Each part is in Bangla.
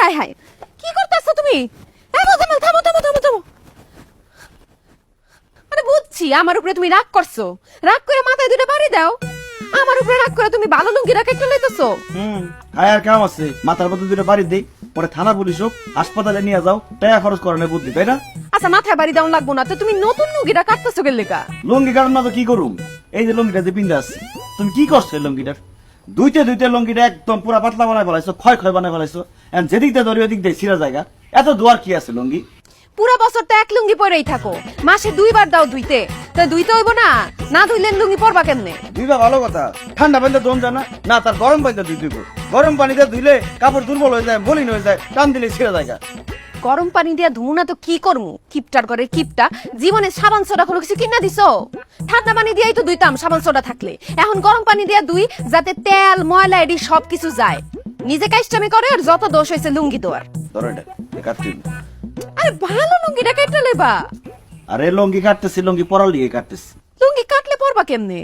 হায় হায় হায়, কি করতেছো তুমি? থামো থামো থামো থামো থামো থামো। আরে বুঝছি আমার উপরে তুমি রাগ করছো, রাগ করে মাথায় দুটো বাড়ি দাও। আমার উপরে রাগ করে তুমি ভালো লুঙ্গি রাখ একটু লইতেছো। আয় আর কাম আছে, মাথার মধ্যে দুটো বাড়ি দেই, পরে থানা পুলিশ হোক, হাসপাতালে নিয়ে যাও, টাকা খরচ করানোর বুদ্ধি, তাই না? আচ্ছা মাথায় বাড়ি দাও লাগবো না তো, তুমি নতুন লুঙ্গিটা কাটতেছো গেলে কা? লুঙ্গি কারণ না তো কি করুম? এই যে লুঙ্গিটা যে পিন্ধে আসছে, তুমি কি করছো এই লুঙ্গিটার? দুইতে লুঙ্গিটা একদম পুরা পাতলা বানায় ফেলাইছো, ক্ষয় বানায় ফেলাইছো। যেদিক দিয়ে ধরি ওদিক দিয়ে ছিঁড়া জায়গা। এত দোয়ার কি আছে লুঙ্গি? পুরা বছর তো এক লুঙ্গি পরেই থাকো, মাসে 2 বার দাও ধুইতে, তো ধুইতে হইব না? না ধুইলে লুঙ্গি পরবা কেমনে? দুইবা ভালো কথা, ঠান্ডা পানিতে ধোন জানা না, তার গরম পানিতে ধুই দিব। গরম পানিতে ধুইলে কাপড় দুর্বল হয়ে যায়, মলিন হয়ে যায়, টান দিলে ছিঁড়া জায়গা। গরম পানি দিয়া ধুমু না তো কি করমু? কিপটার করে কিপটা, জীবনে সাবান সোডা কোনো কিছু কিনা দিছো? ঠান্ডা পানি দিয়াই তো ধুইতাম সাবান সোডা থাকলে, এখন গরম পানি দিয়া ধুই যাতে তেল ময়লা এডি সবকিছু যায়। নিজে কাইস্টামি করে আর যত দোষ হয়েছে লুঙ্গি দোয়ার। ধরো এটা কাটতে। আরে ভালো লুঙ্গিটা কেটে লেবা। আরে লুঙ্গি কাটতেছি, লুঙ্গি পরার লিগে কাটতেছি। লুঙ্গি কাটলে পরবা কেমনে?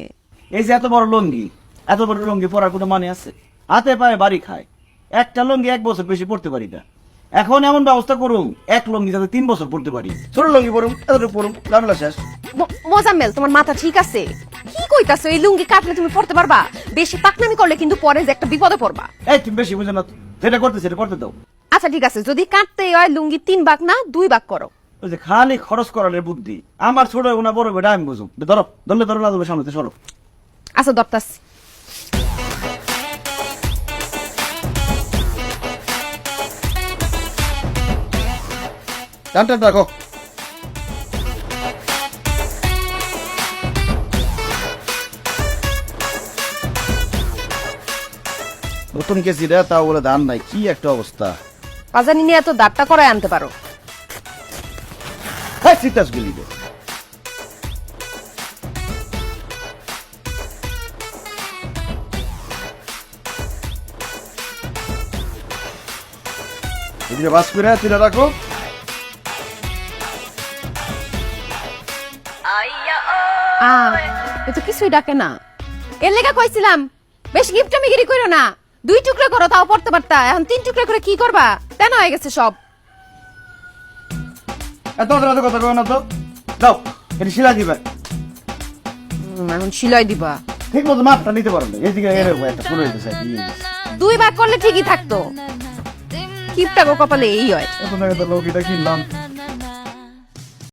এই যে এত বড় লুঙ্গি, এত বড় লুঙ্গি পরার কোনো মানে আছে? হাতে পায়ে বাড়ি খায়, একটা লুঙ্গি 1 বছর বেশি পড়তে পারি না। এখন এমন ব্যবস্থা করুন, এক লুঙ্গি যাতে 3 বছর পড়তে পারি। ছোট লুঙ্গি পরুম, এতটুকু পরুম, ঝামেলা শেষ। মোজাম্মেল তোমার মাথা ঠিক আছে? কি কইতাছো? এই লুঙ্গি কাটলে তুমি পড়তে পারবা? বেশি পাকনামি করলে কিন্তু পরে যে একটা বিপদে পড়বা। এই তুমি বেশি বুঝো না তো, যেটা করতেছি এটা করতে দাও। আচ্ছা ঠিক আছে, যদি কাটতে হয় লুঙ্গি 3 ভাগ না 2 ভাগ করো। ওই যে খালি খরচ করানোর বুদ্ধি, আমার ছোট না বড় বেটা আমি বুঝুম। ধরো ধরলে ধরো না, তুমি সামনে সরো। আচ্ছা দপ্তাস টানটা রাখো। নতুন কেসি রে, তাও বলে ধান নাই, কি একটা অবস্থা। পাজানি নিয়ে এত দাঁতটা করায় আনতে পারো। হ্যাঁ সিতাস গেলি রে। এদিকে বাস করে তুলে রাখো। এ তো কিছুই ডাকে না। এর লেগা কইছিলাম বেশ গিফটামিগিরি কইরো না, 2 টুকরা করো তাও পড়তে পারতা, এখন 3 টুকরা করে কি করবা? তেন হয়ে গেছে সব। এত রাতে কথা কয় না তো, দাও এটি শিলা দিবে। এখন সিলাই দিবা? ঠিক মতো মাপটা নিতে পারো না, এদিকে একটা পুরো হইতে চাই। 2 ভাগ করলে ঠিকই থাকতো, কিপটা গো কপালে এই হয়। এত টাকা তো লোক এটা কিনলাম,